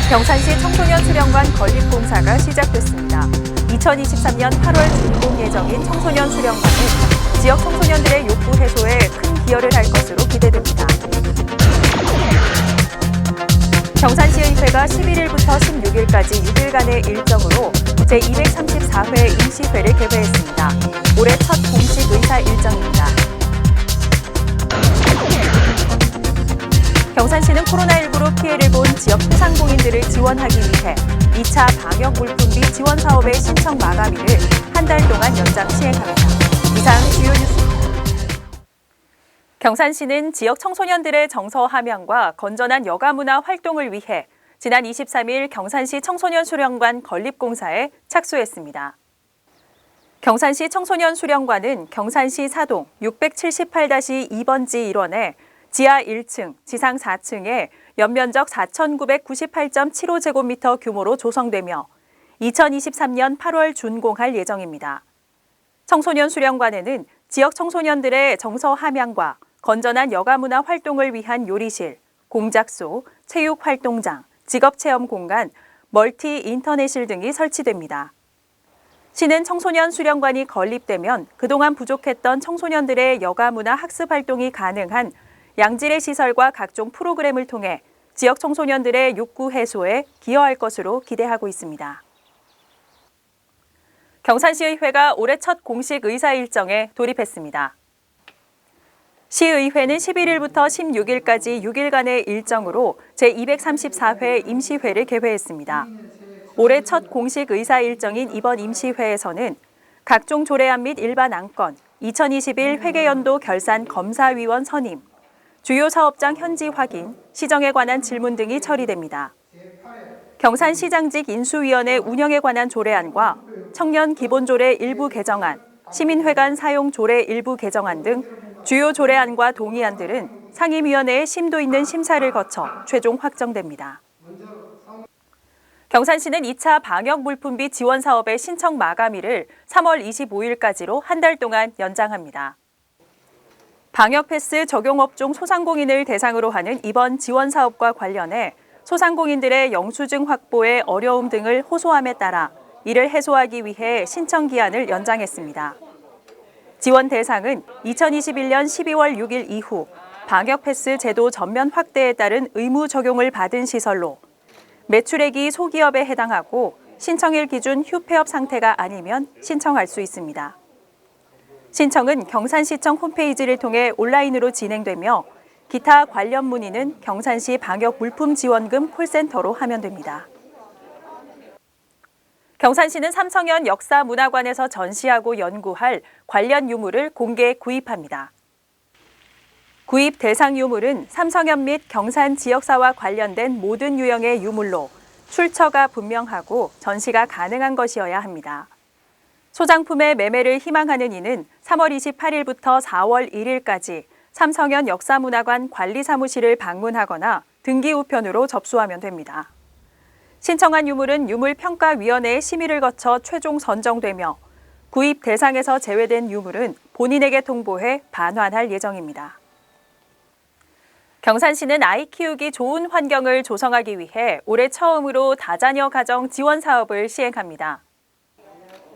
경산시 청소년 수련관 건립공사가 시작됐습니다. 2023년 8월 준공 예정인 청소년 수련관은 지역 청소년들의 욕구 해소에 큰 기여를 할 것으로 기대됩니다. 경산시의회가 11일부터 16일까지 6일간의 일정으로 제234회 임시회를 개회했습니다. 올해 첫 공식 의사 일정입니다. 경산시는 코로나19로 피해를 본 지역 소상공인들을 지원하기 위해 2차 방역 물품비 지원 사업의 신청 마감일을 한 달 동안 연장 시행합니다. 이상 주요 뉴스입니다. 경산시는 지역 청소년들의 정서 함양과 건전한 여가문화 활동을 위해 지난 23일 경산시 청소년 수련관 건립공사에 착수했습니다. 경산시 청소년 수련관은 경산시 사동 678-2번지 일원에 지하 1층, 지상 4층에 연면적 4,998.75제곱미터 규모로 조성되며 2023년 8월 준공할 예정입니다. 청소년 수련관에는 지역 청소년들의 정서 함양과 건전한 여가문화 활동을 위한 요리실, 공작소, 체육활동장, 직업체험 공간, 멀티 인터넷실 등이 설치됩니다. 시는 청소년 수련관이 건립되면 그동안 부족했던 청소년들의 여가문화 학습 활동이 가능한 양질의 시설과 각종 프로그램을 통해 지역 청소년들의 욕구 해소에 기여할 것으로 기대하고 있습니다. 경산시의회가 올해 첫 공식 의사 일정에 돌입했습니다. 시의회는 11일부터 16일까지 6일간의 일정으로 제234회 임시회를 개회했습니다. 올해 첫 공식 의사 일정인 이번 임시회에서는 각종 조례안 및 일반 안건, 2021 회계연도 결산 검사위원 선임, 주요 사업장 현지 확인, 시정에 관한 질문 등이 처리됩니다. 경산시장직 인수위원회 운영에 관한 조례안과 청년 기본조례 일부 개정안, 시민회관 사용 조례 일부 개정안 등 주요 조례안과 동의안들은 상임위원회의 심도 있는 심사를 거쳐 최종 확정됩니다. 경산시는 2차 방역 물품비 지원 사업의 신청 마감일을 3월 25일까지로 한 달 동안 연장합니다. 방역 패스 적용 업종 소상공인을 대상으로 하는 이번 지원 사업과 관련해 소상공인들의 영수증 확보의 어려움 등을 호소함에 따라 이를 해소하기 위해 신청 기한을 연장했습니다. 지원 대상은 2021년 12월 6일 이후 방역 패스 제도 전면 확대에 따른 의무 적용을 받은 시설로 매출액이 소기업에 해당하고 신청일 기준 휴폐업 상태가 아니면 신청할 수 있습니다. 신청은 경산시청 홈페이지를 통해 온라인으로 진행되며 기타 관련 문의는 경산시 방역 물품 지원금 콜센터로 하면 됩니다. 경산시는 삼성현 역사문화관에서 전시하고 연구할 관련 유물을 공개 구입합니다. 구입 대상 유물은 삼성현 및 경산 지역사와 관련된 모든 유형의 유물로 출처가 분명하고 전시가 가능한 것이어야 합니다. 소장품의 매매를 희망하는 이는 3월 28일부터 4월 1일까지 삼성현 역사문화관 관리사무실을 방문하거나 등기 우편으로 접수하면 됩니다. 신청한 유물은 유물평가위원회의 심의를 거쳐 최종 선정되며 구입 대상에서 제외된 유물은 본인에게 통보해 반환할 예정입니다. 경산시는 아이 키우기 좋은 환경을 조성하기 위해 올해 처음으로 다자녀 가정 지원 사업을 시행합니다.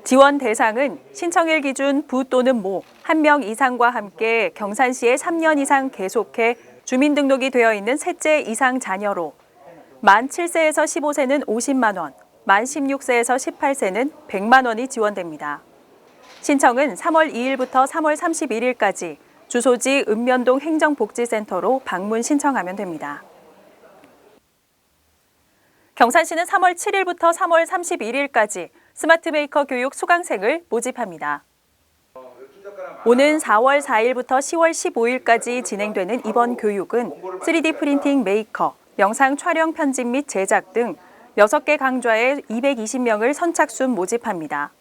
지원 대상은 신청일 기준 부 또는 모 1명 이상과 함께 경산시에 3년 이상 계속해 주민등록이 되어 있는 셋째 이상 자녀로 만 7세에서 15세는 50만 원, 만 16세에서 18세는 100만 원이 지원됩니다. 신청은 3월 2일부터 3월 31일까지 주소지 읍면동 행정복지센터로 방문 신청하면 됩니다. 경산시는 3월 7일부터 3월 31일까지 스마트 메이커 교육 수강생을 모집합니다. 오는 4월 4일부터 10월 15일까지 진행되는 이번 교육은 3D 프린팅 메이커, 영상 촬영 편집 및 제작 등 6개 강좌에 220명을 선착순 모집합니다.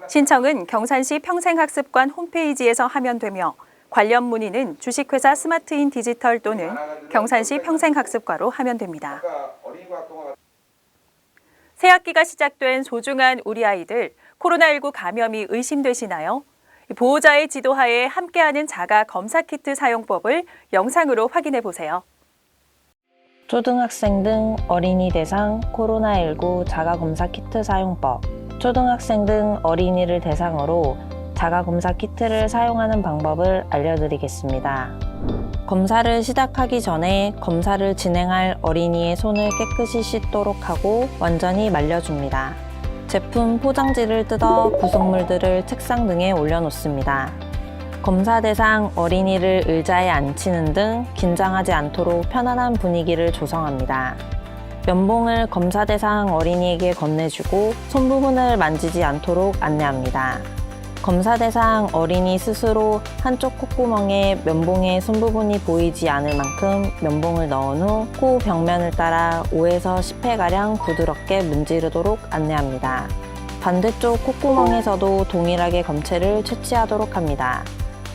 신청은 경산시 평생학습관 홈페이지에서 하면 되며 관련 문의는 주식회사 스마트인 디지털 또는 경산시 평생학습과로 하면 됩니다. 새학기가 시작된 소중한 우리 아이들, 코로나19 감염이 의심되시나요? 보호자의 지도하에 함께하는 자가 검사 키트 사용법을 영상으로 확인해 보세요. 초등학생 등 어린이 대상 코로나19 자가검사 키트 사용법. 초등학생 등 어린이를 대상으로 자가검사 키트를 사용하는 방법을 알려드리겠습니다. 검사를 시작하기 전에 검사를 진행할 어린이의 손을 깨끗이 씻도록 하고 완전히 말려줍니다. 제품 포장지를 뜯어 부속물들을 책상 등에 올려놓습니다. 검사 대상 어린이를 의자에 앉히는 등 긴장하지 않도록 편안한 분위기를 조성합니다. 면봉을 검사 대상 어린이에게 건네주고 손 부분을 만지지 않도록 안내합니다. 검사 대상 어린이 스스로 한쪽 콧구멍에 면봉의 손 부분이 보이지 않을 만큼 면봉을 넣은 후 코 벽면을 따라 5에서 10회가량 부드럽게 문지르도록 안내합니다. 반대쪽 콧구멍에서도 동일하게 검체를 채취하도록 합니다.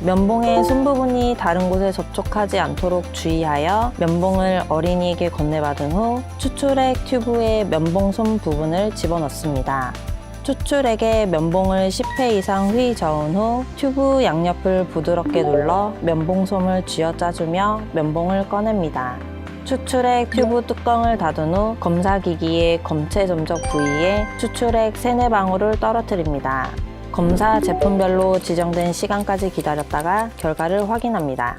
면봉의 손 부분이 다른 곳에 접촉하지 않도록 주의하여 면봉을 어린이에게 건네받은 후 추출액 튜브에 면봉 손 부분을 집어넣습니다. 추출액에 면봉을 10회 이상 휘 저은 후 튜브 양옆을 부드럽게 눌러 면봉솜을 쥐어짜주며 면봉을 꺼냅니다. 추출액 튜브 뚜껑을 닫은 후 검사기기의 검체 점적 부위에 추출액 3-4방울을 떨어뜨립니다. 검사 제품별로 지정된 시간까지 기다렸다가 결과를 확인합니다.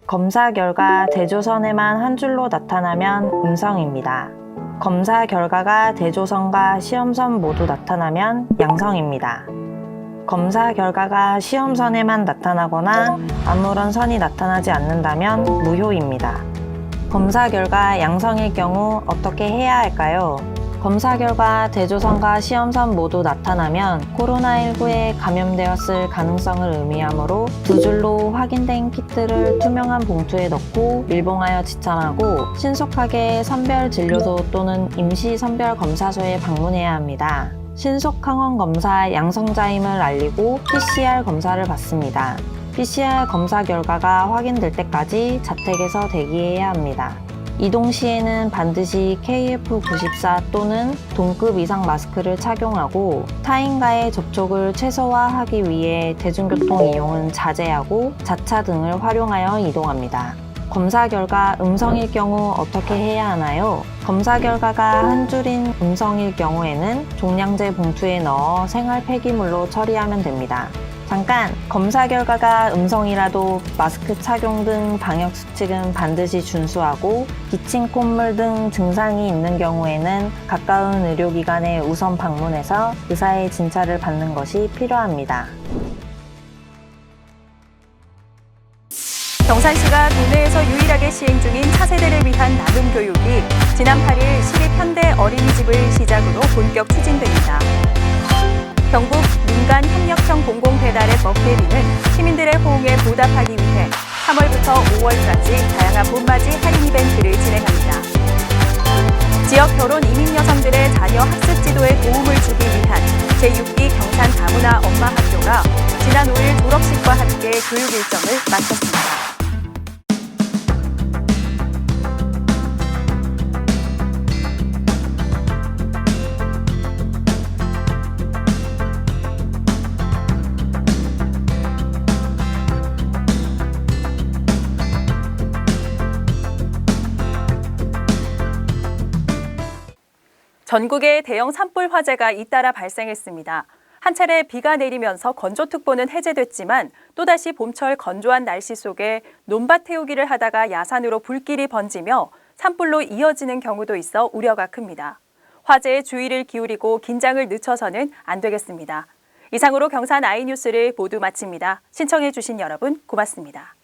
검사 결과 대조선에만 한 줄로 나타나면 음성입니다. 검사 결과가 대조선과 시험선 모두 나타나면 양성입니다. 검사 결과가 시험선에만 나타나거나 아무런 선이 나타나지 않는다면 무효입니다. 검사 결과 양성일 경우 어떻게 해야 할까요? 검사 결과 대조선과 시험선 모두 나타나면 코로나19에 감염되었을 가능성을 의미하므로 2줄로 확인된 키트를 투명한 봉투에 넣고 밀봉하여 지참하고 신속하게 선별진료소 또는 임시선별검사소에 방문해야 합니다. 신속항원검사 양성자임을 알리고 PCR 검사를 받습니다. PCR 검사 결과가 확인될 때까지 자택에서 대기해야 합니다. 이동 시에는 반드시 KF94 또는 동급 이상 마스크를 착용하고 타인과의 접촉을 최소화하기 위해 대중교통 이용은 자제하고 자차 등을 활용하여 이동합니다. 검사 결과 음성일 경우 어떻게 해야 하나요? 검사 결과가 한 줄인 음성일 경우에는 종량제 봉투에 넣어 생활 폐기물로 처리하면 됩니다. 잠깐! 검사 결과가 음성이라도 마스크 착용 등 방역 수칙은 반드시 준수하고 기침, 콧물 등 증상이 있는 경우에는 가까운 의료기관에 우선 방문해서 의사의 진찰을 받는 것이 필요합니다. 경산시가 도내에서 유일하게 시행 중인 차세대를 위한 나눔 교육이 지난 8일 시립현대 어린이집을 시작으로 본격 추진됩니다. 경북 민간협력형 공공배달의 먹대리는 시민들의 호응에 보답하기 위해 3월부터 5월까지 다양한 봄맞이 할인 이벤트를 진행합니다. 지역 결혼 이민 여성들의 자녀 학습 지도에 도움을 주기 위한 제6기 경산 다문화 엄마 학교가 지난 5일 졸업식과 함께 교육 일정을 마쳤습니다. 전국에 대형 산불 화재가 잇따라 발생했습니다. 한 차례 비가 내리면서 건조특보는 해제됐지만 또다시 봄철 건조한 날씨 속에 논밭 태우기를 하다가 야산으로 불길이 번지며 산불로 이어지는 경우도 있어 우려가 큽니다. 화재에 주의를 기울이고 긴장을 늦춰서는 안 되겠습니다. 이상으로 경산 아이뉴스를 모두 마칩니다. 신청해 주신 여러분 고맙습니다.